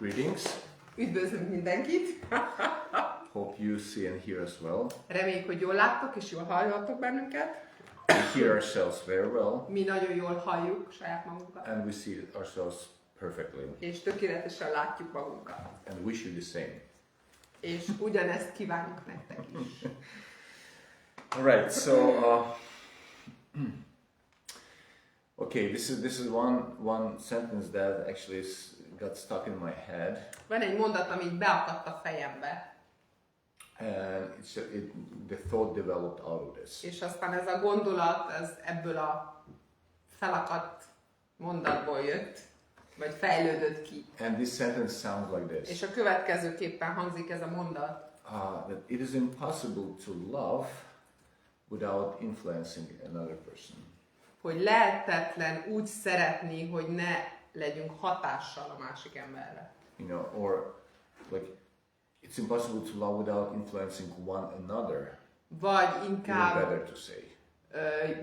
Greetings. Üdvözlünk mindenkit! Hope you see and hear us well. Reméljük, hogy jól láttok és jól hallhattok bennünket. We hear ourselves very well. Mi nagyon jól halljuk saját magunkat. And we see ourselves perfectly. És tökéletesen látjuk magunkat. And wish you the same. És ugyanezt kívánjuk nektek is. Alright, so okay, this is one sentence that actually got stuck in my head. Van egy mondat, ami így beakadt a fejembe. And the thought developed out of this. És aztán ez a gondolat, ez ebből a felakadt mondatból jött, vagy fejlődött ki. And this sentence sounds like this. És a következőképpen hangzik ez a mondat. That it is impossible to love without influencing another person. Hogy lehetetlen úgy szeretni, hogy ne legyünk hatással a másik emberre. You know, or like it's impossible to love without influencing one another. Vagy inkább better to say.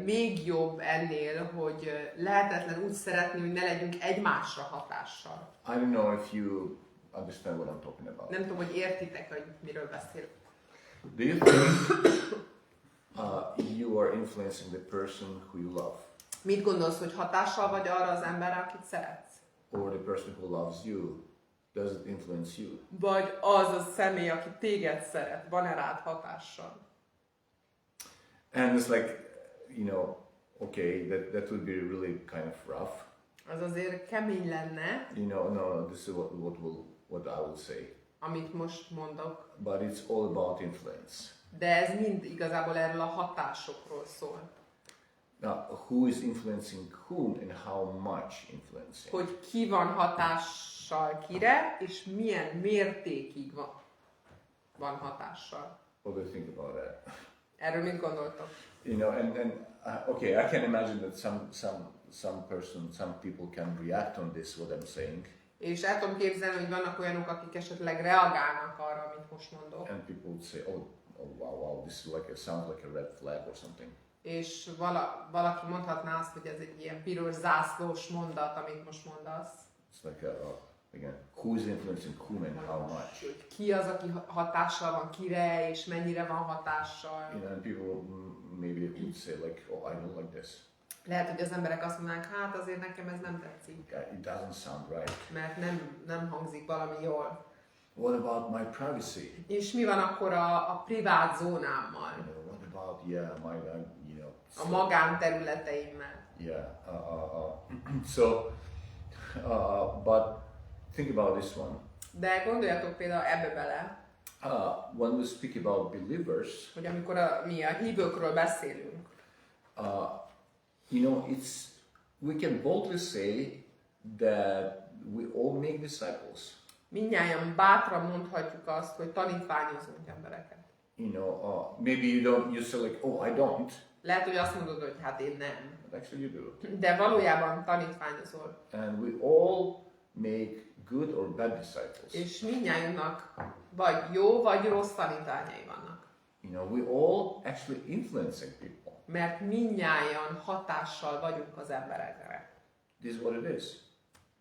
Még jobb ennél, hogy lehetetlen úgy szeretni, hogy ne legyünk egymásra hatással. I don't know if you understand what I'm talking about. Nem tudom, hogy értitek, hogy miről beszélek. Do you think you are influencing the person who you love? Mit gondolsz, hogy hatással vagy arra az emberre, akit szeretsz? Or the person who loves you, does it influence you? Vagy az a személy, aki téged szeret, van-e rád hatással? And it's like, you know, okay, that would be really kind of rough. Az azért kemény lenne. You know, no, this is what I will say. Amit most mondok. But it's all about influence. De ez mind igazából erről a hatásokról szól. Now, who is influencing whom and how much influencing? Hogy ki van hatással kire, és milyen mértékig van hatással. What do you think about that? Erről mit gondoltok? You know, and okay, I can imagine that some people can react on this, what I'm saying. És el tudom képzelni, hogy vannak olyanok, akik esetleg reagálnak arra, amit most mondok. And people would say, oh wow, this is like sounds like a red flag or something. És valaki mondhatná azt, hogy ez egy ilyen piros zászlós mondat, amit most mondasz. It's like again, who is influencing whom and how much? Hogy ki az, aki hatással van kire, és mennyire van hatással. You know, and people maybe would say like, oh, I don't like this. Lehet, hogy az emberek azt mondanák, hát azért nekem ez nem tetszik. It doesn't sound right. Mert nem hangzik valami jól. What about my privacy? És mi van akkor a privát zónámmal? You know, what about my you know? A magánterületeimmel. Yeah. But think about this one. De gondoljatok például ebbe bele. When we speak about believers, hogy amikor mi a hívőkről beszélünk, you know, we can boldly say that we all make disciples. Mindnyájan bátran mondhatjuk azt, hogy tanítványozunk embereket. You know, maybe you say like, oh, I don't. Lehet, hogy azt mondod, hogy hát én nem. But actually you do. De valójában tanítványozol. And we all make good or bad disciples. És mindnyájunknak vagy jó, vagy rossz tanítványai vannak. You know, we all actually influencing people. Mert mindnyájan hatással vagyunk az emberekre. This is what it is.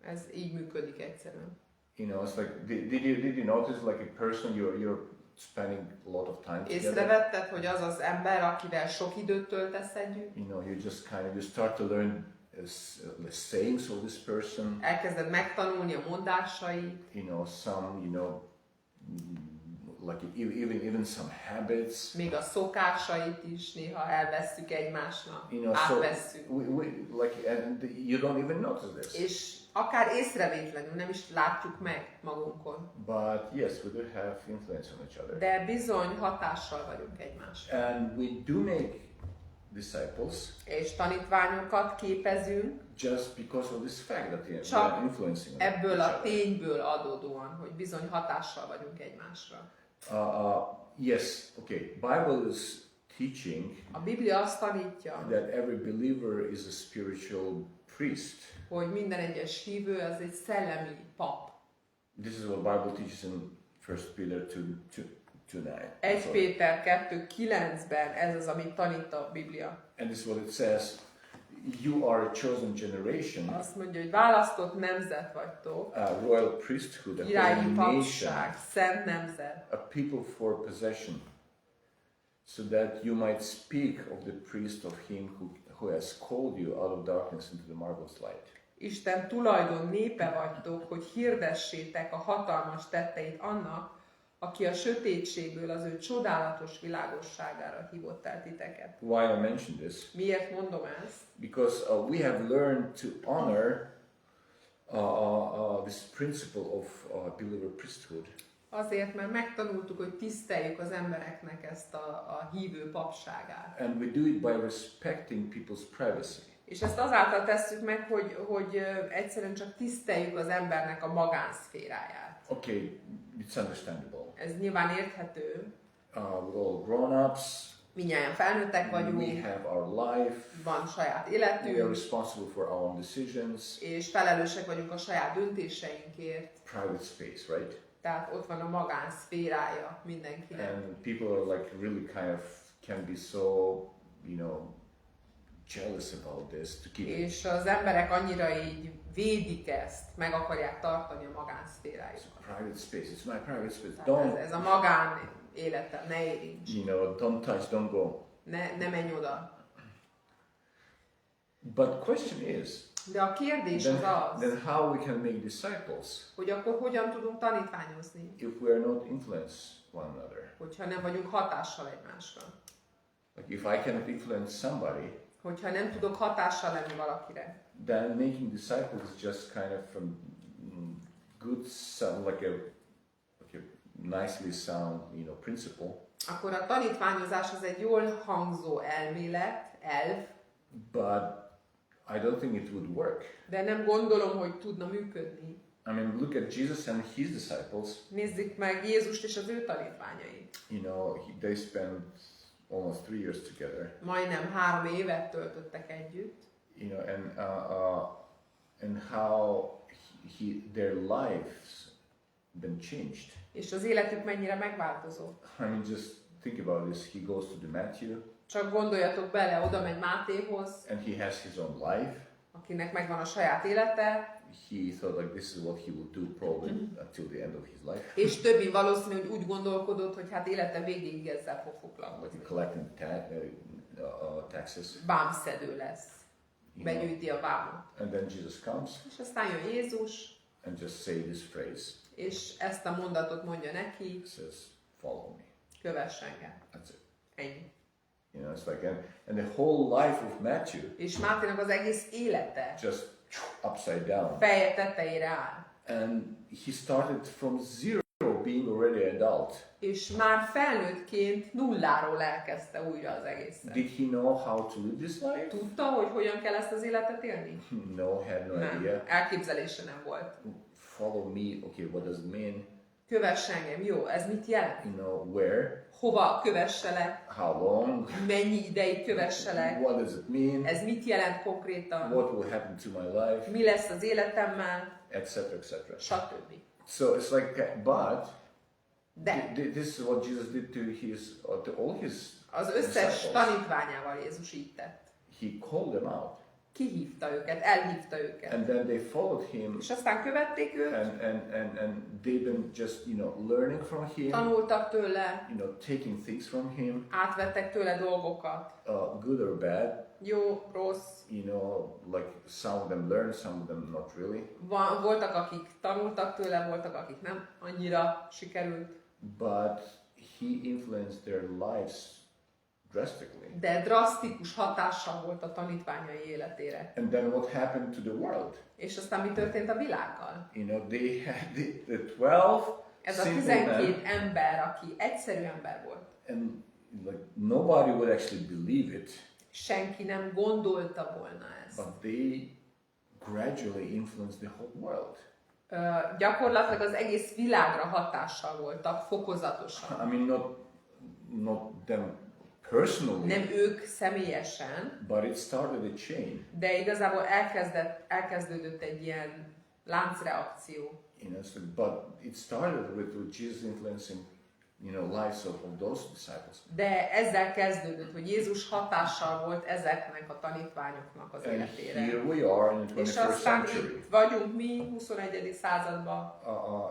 Ez így működik egyszerűen. You know, it's like, did you notice like a person you're spending a lot of time together? Észrevetted, hogy az az ember, akivel sok időt töltesz együtt? You know, you start to learn the sayings of this person. Elkezded megtanulni a mondásait. You know, like even some habits. Még a szokásait is néha elvesszük egymásnak, You know, átvesszük. so and you don't even notice this. És akár észrevétlenül nem is látjuk meg magunkon. But yes, we do have influence on each other. De bizony hatással vagyunk egymásra. And we do make disciples. És tanítványokat képezünk. Just because of this fact that we are Csak influencing ebből a tényből adódóan, hogy bizony hatással vagyunk egymásra. Yes, okay. Bible is teaching A Biblia azt tanítja, that every believer is a spiritual priest. hogy minden egyes hívő az egy szellemi pap. This is what Bible teaches in 1 Peter 2:9. 1 Péter 2:9-ben ez az, amit tanít a Biblia. And this is what it says. you are a chosen generation, azt mondja, hogy választott nemzet vagytok, a royal priesthood, a királyi holy nation, papság, szent nemzet, a people for possession, so that you might speak of the priest of him who has called you out of darkness into the marvelous light. Isten tulajdon népe vagytok, hogy hirdessétek a hatalmas tetteit annak, aki a sötétségből az ő csodálatos világosságára hívott el titeket. Why I mention this? Miért mondom ezt? Because we have learned to honor this principle of believer priesthood. Azért, mert megtanultuk, hogy tiszteljük az embereknek ezt a hívő papságát. And we do it by respecting people's privacy. És ezt azáltal tesszük meg, hogy egyszerűen csak tiszteljük az embernek a magánszféráját. Okay, it's understandable. Ez nyilván érthető. We're all grown-ups. Mindnyájan felnőttek vagyunk. We have our life. Van saját We are életünk. responsible for our own decisions. És felelősek vagyunk a saját döntéseinkért. Private space, right? Tehát ott van a magánszférája mindenkinek. And people are like really kind of can be so, you know, jealous about this to keep it. És az emberek annyira így védik ezt, meg akarják tartani a magánszférájukat. Private space. It's my private space. Don't. Ez a magán életem, ne érints. You know, don't touch, don't go. Ne menj oda. But the question is, De a kérdés az then how we can make disciples hogy akkor hogyan tudunk tanítványozni, if we are not influence one another? hogyha nem vagyunk hatással egymásra. Like if I cannot influence somebody, Hogyha nem tudok hatással lenni valakire, then making disciples is just kind of a good sound, like a nicely sound, you know, principle. akkor a tanítványozás az egy jól hangzó elv, But I don't think it would work. de nem gondolom, hogy tudna működni. I mean, look at Jesus and his disciples. Nézzük meg Jézust és az ő tanítványait. You know, they spent almost 3 years together. Majdnem 3 évet töltöttek együtt. You know, and how their lives been changed. És az életük mennyire megváltozott. I mean, just think about this. He goes to the Matthew. Csak gondoljatok bele, oda megy Mátéhoz, And he has his own life. akinek megvan a saját élete, He thought like this is what he would do probably until the end of his life. és többi valószínű, hogy úgy gondolkodott, hogy hát élete végéig ezzel fog Like foglalkozni. collecting taxes. Vámszedő lesz. Begyűjti a vámot. And then Jesus comes És aztán jön Jézus, and just say this phrase. és ezt a mondatot mondja neki, He says, "Follow me." kövess engem. That's it. Ennyi. You know, it's like and the whole life of Matthew És Máténak az egész élete just upside down. feje tetejére áll. And he started from zero, being already adult. És már felnőttként nulláról elkezdte újra az egészet. Did he know how to live this life? Tudta, hogy hogyan kell ezt az életet élni? No, had no Nem. idea. Elképzelése nem volt. Follow me. Okay, what does it mean? Kövess engem. Jó, ez mit jelent? You know, where? Hova kövesselek? How long? Mennyi ideig kövesselek? What does it mean? Ez mit jelent konkrétan? What will happen to my life? Mi lesz az életemmel? Etc. Etc. Stb. So it's like, but De this is what Jesus did to all his az összes disciples. tanítványával Jézus így tett. He called them out, Kihívta őket, elhívta őket. and then they followed him, És aztán követték őt, and they've been just learning from him, tanultak tőle, taking things from him, átvettek tőle dolgokat. good or bad. Jó, rossz. Like some of them learned, some of them not really. Voltak, akik tanultak tőle, voltak, akik nem annyira sikerült. But he influenced their lives drastically. De drasztikus hatással volt a tanítványai életére. And then what happened to the world? És aztán mi történt a világgal? They had the 12 Ez a simple 12 men, ember, aki egyszerű ember volt. and like nobody would actually believe it, Senki nem gondolta volna ezt. but they gradually influenced the whole world. Gyakorlatilag az egész világra hatással voltak, fokozatosan. I mean, not them personally, Nem ők személyesen, but it started a chain. de igazából elkezdődött egy ilyen láncreakció. But it started with Jesus influencing lives of those disciples. De ezzel kezdődött, hogy Jézus hatással volt ezeknek a tanítványoknak az And életére. here we are in the És 21st aztán century. itt vagyunk mi 21. században.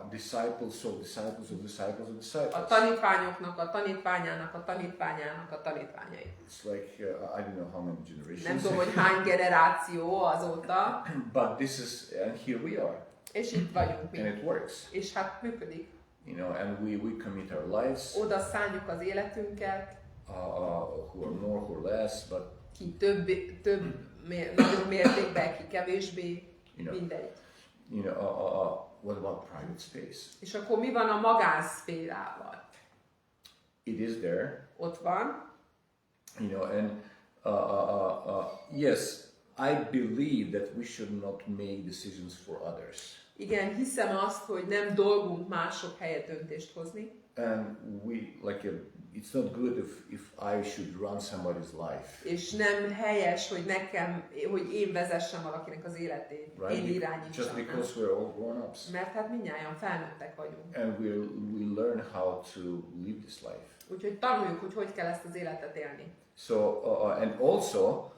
Disciples of disciples of disciples of disciples. A tanítványoknak, a tanítványának, a tanítványának, a tanítványai. It's like, I don't know how many generations. Nem tudom, hogy hány generáció azóta. But this is, and here we are. És itt vagyunk mi. And it works. És hát működik. And we commit our lives. Oda szálljuk az életünket. Who are more, who are less, but Ki több nagyobb mértékben, ki kevésbé, mindegy. What about private space? És akkor mi van a magánszférával? It is there. Ott van. And yes, I believe that we should not make decisions for others. Igen, hiszem azt, hogy nem dolgunk mások helyett döntést hozni. And it's not good if I should run somebody's life. És nem helyes, hogy én vezessem valakinek az életét, right? én irányítsam. Just because we're all grown-ups. Mert hát mindnyájan felnőttek vagyunk. And we learn how to live this life. Úgyhogy tanuljuk, hogy kell ezt az életet élni. So and also,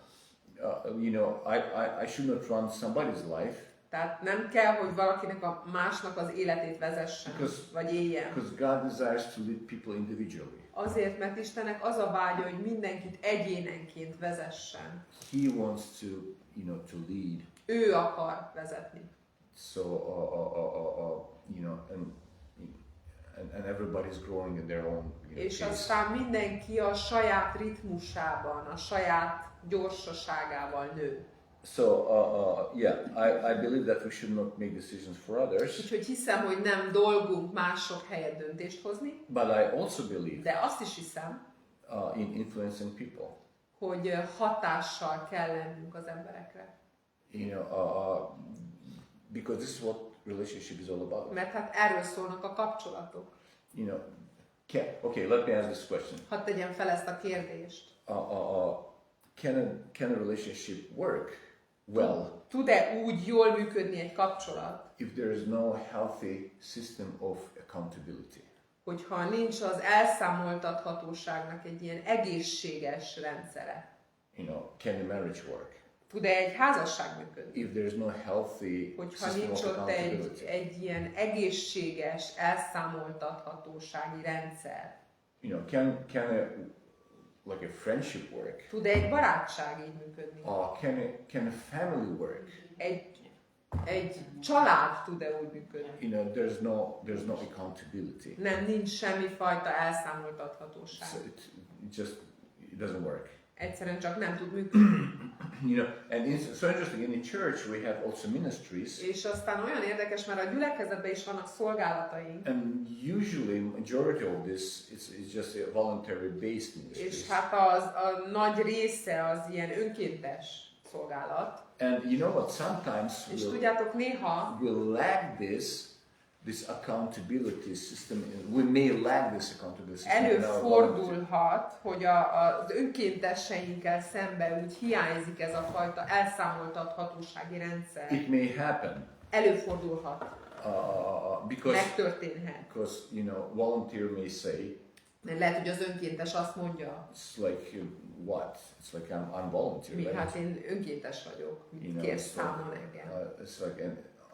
I should not run somebody's life. Tehát nem kell, hogy valakinek másnak az életét vezessen, vagy éljen. Because God desires to lead people individually. Azért, mert Istennek az a vágya, hogy mindenkit egyénenként vezessen. He wants to, to lead. Ő akar vezetni. So, and everybody's growing in their own És pace. aztán mindenki a saját ritmusában, a saját gyorsaságával nő. So, I believe that we should not make decisions for others. Úgyhogy hiszem, hogy nem dolgunk mások helyett döntést hozni. But I also believe De azt is hiszem, in influencing people. hogy hatással kell lennünk az emberekre. Because this is what relationship is all about. Mert hát erről szólnak a kapcsolatok. Okay, let me ask this question. Hadd tegyem fel ezt a kérdést. Can a relationship work well Tud-e úgy jól működni egy kapcsolat, if there is no healthy system of accountability? hogyha nincs az elszámoltathatóságnak egy ilyen egészséges rendszere? Can a marriage work? Tud-e egy házasság működni? If there is no healthy Hogyha system nincs of ott accountability. egy ilyen egészséges elszámoltathatósági rendszer? Like a friendship work? Tud-e egy barátság így működni? Can a family work? Egy család tud-e úgy működni? There's no accountability. Nem, nincs semmi fajta elszámoltathatóság. So it doesn't work. Egyszerűen csak nem tud működni. And it's so interesting. In the church we have also ministries. És aztán olyan érdekes, mert a gyülekezetben is vannak szolgálataink. And usually majority of this is just a voluntary based ministry. És hát a nagy része az ilyen önkéntes szolgálat. And you know what? Sometimes És tudjátok, néha we'll lack this accountability system. We may lack this accountability system. előfordulhat, hogy az önkénteseinkkel szemben úgy hiányzik ez a fajta elszámoltathatósági rendszer. It may happen. Előfordulhat. Megtörténhet. Because volunteer may say. Mert lehet, hogy az önkéntes azt mondja. It's like what? It's like I'm volunteer. Mi? Right? Hát én önkéntes vagyok. Kérsz számon engem. It's like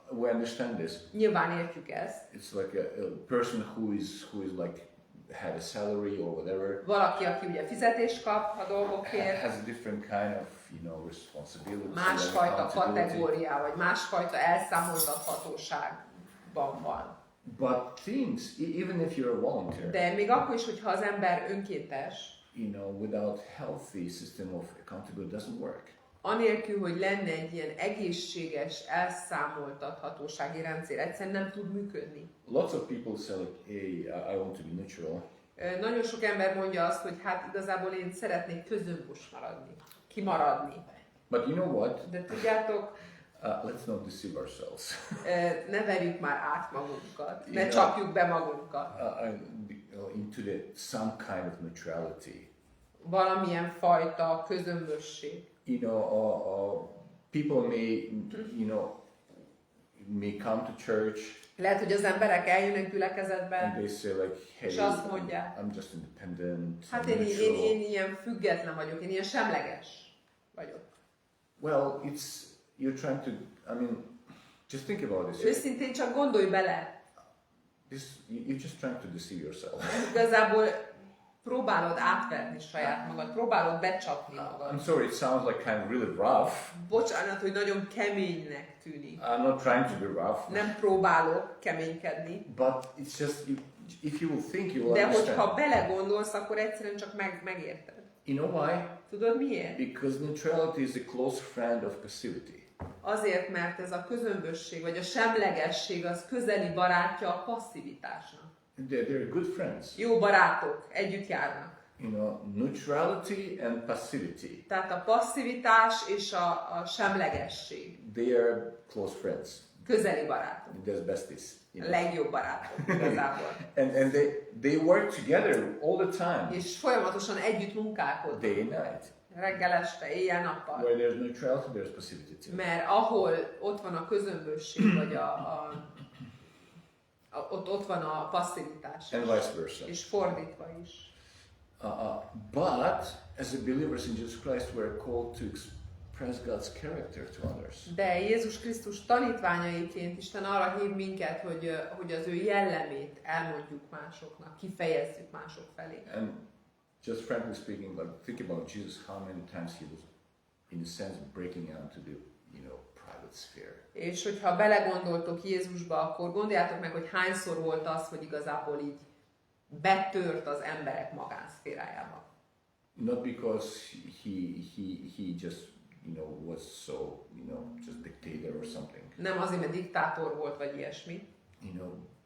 we understand this. Nyilván értjük ezt. It's like a person who is like had a salary or whatever. Valaki, aki ugye fizetést kap a dolgokért. Has a different kind of responsibility. Másfajta kategória, vagy másfajta elszámoltathatóságban van. But things, even if you're a volunteer. De még akkor is, hogyha az ember önkéntes. Without healthy system of accountability doesn't work. Anélkül, hogy lenne egy ilyen egészséges elszámoltathatósági rendszer, egyszerűen nem tud működni. Lots of people say like, hey, I want to be neutral. Nagyon sok ember mondja azt, hogy hát igazából én szeretnék közömbös maradni, kimaradni. But you know what? De tudjátok, let's not deceive ourselves. Ne verjük már át magunkat, ne csapjuk be magunkat. Into some kind of neutrality. Valamilyen fajta közömbösség. People may, may come to church Lehet, hogy az emberek eljönnek and gyülekezetbe, they say like, hey, és azt mondják, I'm just independent, hát I'm én neutral. ilyen független vagyok, én ilyen semleges vagyok. Well, you're trying to, I mean, just think about this. Őszintén csak gondolj bele, You're just trying to deceive yourself. igazából próbálod átverni saját magad, próbálod becsapni magad. I'm sorry, it sounds like kind of really rough. Bocsánat, hogy nagyon keménynek tűnik. I'm not trying to be rough. Nem próbálok keménykedni. But it's just, if you will think, you will De understand. hogyha belegondolsz, akkor egyszerűen csak megérted. You know why? Tudod miért? Because neutrality is a close friend of passivity. Azért, mert ez a közömbösség, vagy a semlegesség az közeli barátja a passzivitásnak. They're good friends. Jó barátok, együtt járnak. You know, neutrality and passivity. Tehát a passzivitás és a semlegesség. They are close friends. Közeli barátok. They're besties. A legjobb barátok igazából. And they work together all the time. És folyamatosan együtt munkálkodnak. Day and night. Reggel, este, éjjel-nappal. Where there's neutrality, there's passivity too. Mert ahol ott van a közömbösség, vagy ott van a passzivitás. And vice versa. És fordítva is. But as a believers in Jesus Christ, we're called to express God's character to others. De Jézus Krisztus tanítványaiként Isten arra hív minket, hogy az ő jellemét elmondjuk másoknak, kifejezzük mások felé. And just frankly speaking, like think about Jesus, how many times he was, in a sense, breaking out to the, private sphere. És hogyha belegondoltok Jézusba, akkor gondoljátok meg, hogy hányszor volt az, hogy igazából így betört az emberek magánszférájába. Not because he just, was so, just dictator or something. Nem azért, mert diktátor volt, vagy ilyesmi,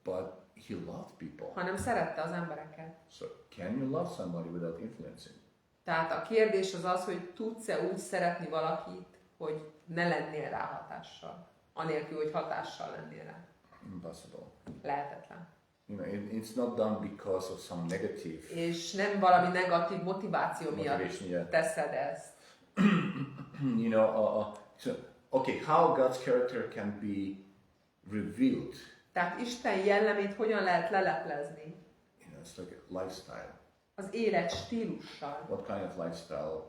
But he loved people. hanem szerette az embereket. So can you love somebody without influencing? Tehát a kérdés az az, hogy tudsz-e úgy szeretni valakit, hogy ne lennél rá hatással, anélkül, hogy hatással lennél rá. Impossible. Lehetetlen. It's not done because of some negative És nem valami negatív motiváció miatt motivation. Yeah. teszed ezt. So, okay, how God's character can be revealed? Tehát Isten jellemét hogyan lehet leleplezni? It's like a lifestyle. Az élet stílussal. What kind of lifestyle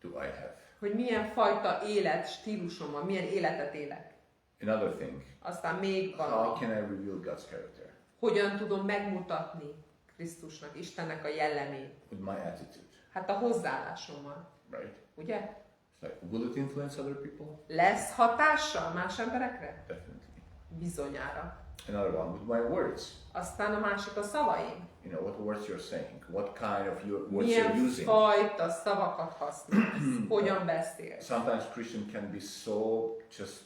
do I have? Hogy milyen fajta élet stílusom van, milyen életet élek. Another thing. Aztán még How valami. can I reveal God's character? Hogyan tudom megmutatni Krisztusnak, Istennek a jellemét? With my attitude, Hát a hozzáállásommal. right? Ugye? It's like, will it influence other people? Lesz hatással más emberekre? Definitely. Bizonyára. Another one, with my words. Aztán a másik a szavaim. What words you're saying, what kind of words Milyen you're using. fajta szavakat használsz? Hogyan beszélsz? Sometimes Christian can be so just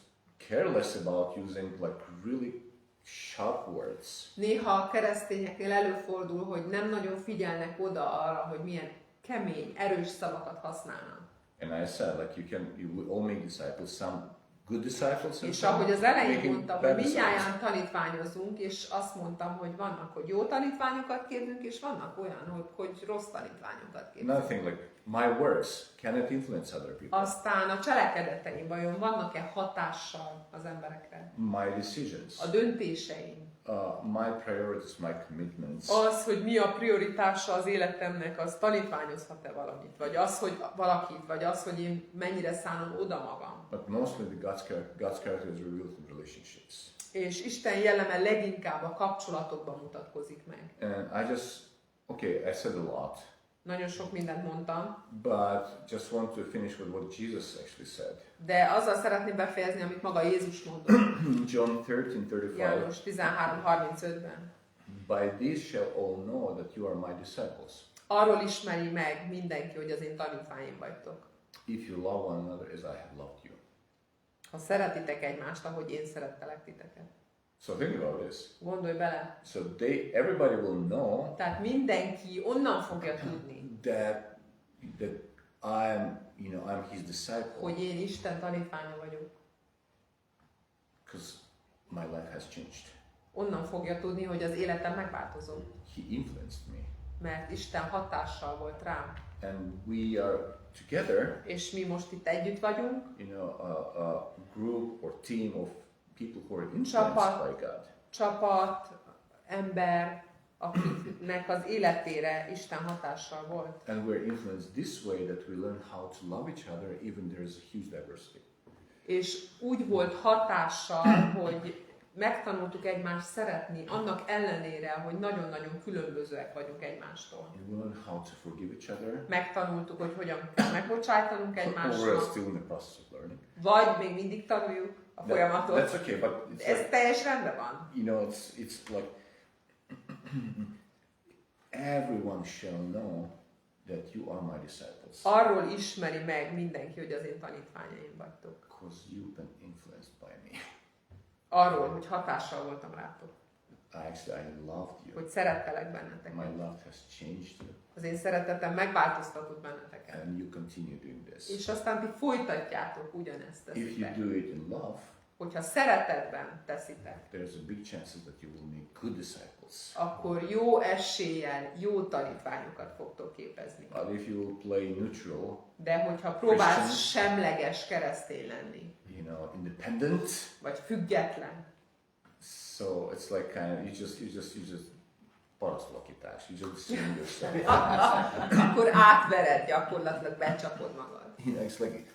careless about using like really sharp words. Néha a keresztényeknél előfordul, hogy nem nagyon figyelnek oda arra, hogy milyen kemény, erős szavakat használnak. And I said, like you will all make disciples, some good disciples and És some ahogy az elején making mondtam, bad hogy disciples. mindnyájan tanítványozunk, és azt mondtam, hogy vannak, hogy jó tanítványokat képzünk, és vannak olyan, hogy rossz tanítványokat képzünk. Nothing like my words cannot influence other people. Aztán a cselekedeteim vajon vannak-e hatással az emberekre? My decisions, A döntéseim. my priorities, my commitments. Az, hogy mi a prioritása az életemnek, az tanítványozhat-e valamit? Vagy az, hogy valakit, vagy az, hogy én mennyire szánom oda magam. But mostly God's character is revealed in relationships. És Isten jelleme leginkább a kapcsolatokban mutatkozik meg. And I said a lot, Nagyon sok mindent mondtam, but just want to finish with what Jesus actually said. de azzal szeretném befejezni, amit maga Jézus mondott. John 13:35. János 13:35-ben. By this shall all know that you are my disciples, Arról ismeri meg mindenki, hogy az én tanítványaim vagytok. if you love one another as I have loved you. Ha szeretitek egymást, ahogy én szerettelek titeket. So think about this. Gondolj bele. So everybody will know Tehát mindenki onnan fogja tudni, that I'm his disciple, hogy én Isten tanítványa vagyok. because my life has changed. Onnan fogja tudni, hogy az életem megváltozott. He influenced me, Mert Isten hatással volt rám. and we are together. És mi most itt együtt vagyunk, A group or team of people who are influenced by God. Csapat, ember, akiknek az életére Isten hatással volt. And we're influenced this way that we learn how to love each other even there's a huge diversity. És úgy volt hatással, hogy megtanultuk egymást szeretni, annak ellenére, hogy nagyon-nagyon különbözőek vagyunk egymástól. We learn how to forgive each other. Megtanultuk, hogy hogyan kell megbocsájtanak Or we're egymásnak. still in the process of learning. Vagy még mindig tanuljuk a folyamatot. That's okay, but it's Ez like, teljes rendben van. you know, it's like everyone shall know that you are my disciples. Arról ismeri meg mindenki, hogy az én tanítványaim vagytok. Because you've been influenced by me. Arról, hogy hatással voltam rátok. Actually, I loved you. Hogy szerettelek benneteket. My love has changed you. Az én szeretetem megváltoztatott benneteket. And you continue doing this. És aztán ti folytatjátok ugyanezt If you teszitek. do it in love, Hogyha szeretetben teszitek, there's a big chance that you will make good disciples. akkor jó eséllyel jó tanítványokat fogtok képezni. But if you play neutral, De hogyha próbálsz Christian. semleges keresztény lenni, you know, independent, vagy független, so it's like kind of you just parasztlakítás. You just sing yourself. akkor átvered gyakorlatilag, becsapod magad. You know, it's like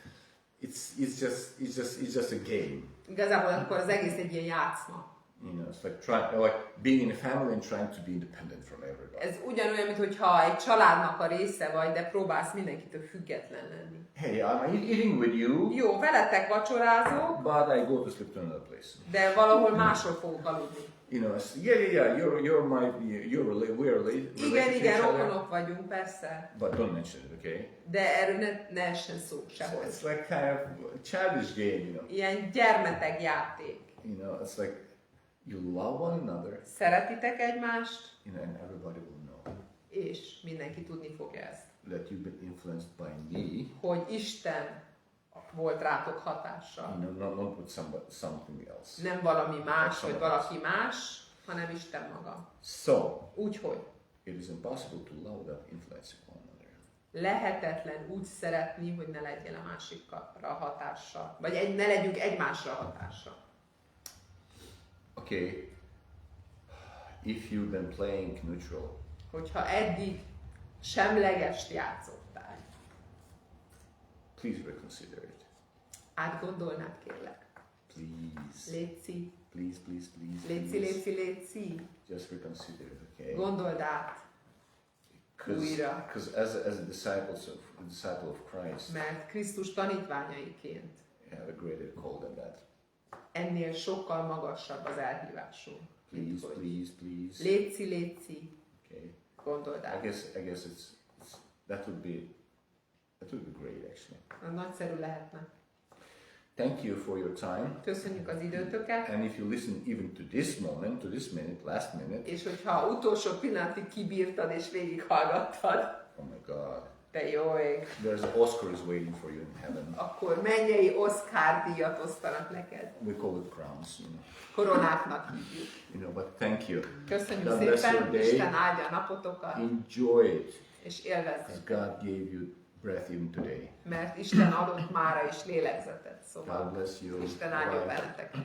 it's just a game. Igazából akkor az egész egy ilyen játszma. You know, it's like being in a family and trying to be independent from everybody. Ez ugyanolyan, mintha egy családnak a része vagy, de próbálsz mindenkitől független lenni. Hey, I'm eating with you, Jó, veletek vacsorázok, but I go to sleep to another place. de valahol máshol fogok aludni. You know, yeah, we're related to Igen, each other, rokonok vagyunk, persze. but don't mention it, okay? De erről ne essen szó sehol. It's like kind of a childish game, you know. Ilyen gyermeteg játék. You know, it's like you love one another, Szeretitek egymást, you know, and everybody will know és mindenki tudni fogja ezt. that you've been influenced by me. Hogy Isten volt rátok hatással. You know, not with something else. Nem valami más, vagy valaki más, hanem Isten maga. So, Úgyhogy it is impossible to love without influencing one another. lehetetlen úgy szeretni, hogy ne legyél a másikra hatással. Vagy ne legyünk egymásra hatással. Okay, if you've been playing neutral, Hogyha eddig semlegest játszottál, please reconsider it. átgondolnád kérlek. Please. Léci, Please. léci. Just reconsider it, okay? Gondold át, újra. Because as a disciple of Christ, Mert Krisztus tanítványaiként you have a greater call than that. ennél sokkal magasabb az elhívásunk. Please. Léci, Okay. gondold át. I guess that would be great actually. Az nagyszerű lehetne. Thank you for your time. Köszönjük az időtöket, And if you listen even to this moment, to this minute, last minute, és hogyha utolsó pillanatig kibírtad és végighallgattad, oh my God, de jó ég, there's Oscars waiting for you in heaven. akkor mennyei Oscar díjat osztanak neked. We call it crowns, you know. Koronáknak hívjuk. You know, but thank you. Köszönjük God bless your szépen, day. Isten áldja a napotokat, Enjoy it, és because élvezzétek, God gave you breath even today. mert Isten adott mára is lélegzetet, God szóval bless you. Isten áldja Bye. benneteket.